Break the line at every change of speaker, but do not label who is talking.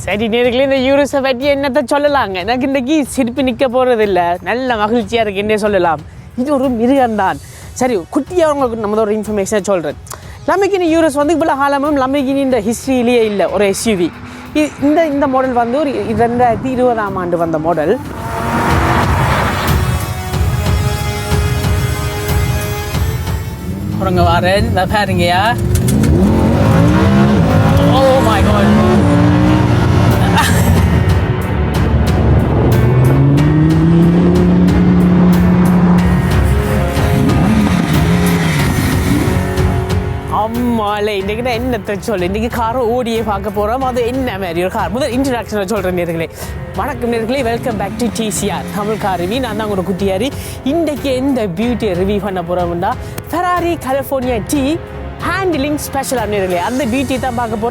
சரி நேர்களே இந்த யூரோஸை பற்றி என்னத்தை சொல்லலாங்க எனக்கு இன்றைக்கி சிரிப்பு நிற்க போகிறது இல்லை நல்ல மகிழ்ச்சியாக இருக்கு என்ன சொல்லலாம் இது ஒரு மிருகம்தான் சரி குட்டியாக உங்களுக்கு நம்ம ஒரு இன்ஃபர்மேஷனை சொல்கிறேன் லம்பிகினி யூரோஸ் வந்து இவ்வளோ காலமும் லம்பிகினி இந்த ஹிஸ்ட்ரியிலேயே இல்லை ஒரு எஸ்யூவி இந்த மாடல் வந்து ஒரு 2020ஆம் ஆண்டு வந்த மாடல் அப்புறங்க வரேன் பாருங்கயா ஓ மை காட் அம்மாலே இன்றைக்கு நான் என்னத்தை சொல்லு இன்றைக்கி காரை ஓடியே பார்க்க போகிறோம் அது என்ன மாதிரி ஒரு கார் முதல் இன்ட்ரடக்ஷனை சொல்கிறேன் நேர்களே வணக்கம் நேர்களே welcome back to TCR Tamil car review நான் தான் உங்களோட குட்டியாரி இன்றைக்கி எந்த பியூட்டியை ரிவ்யூ பண்ண போகிறோம்னா ஃபெராரி கலிஃபோர்னியா டி ஹேண்டிலிங் ஸ்பெஷலாக நேர்களே அந்த பியூட்டி தான் பார்க்க போகிறோம்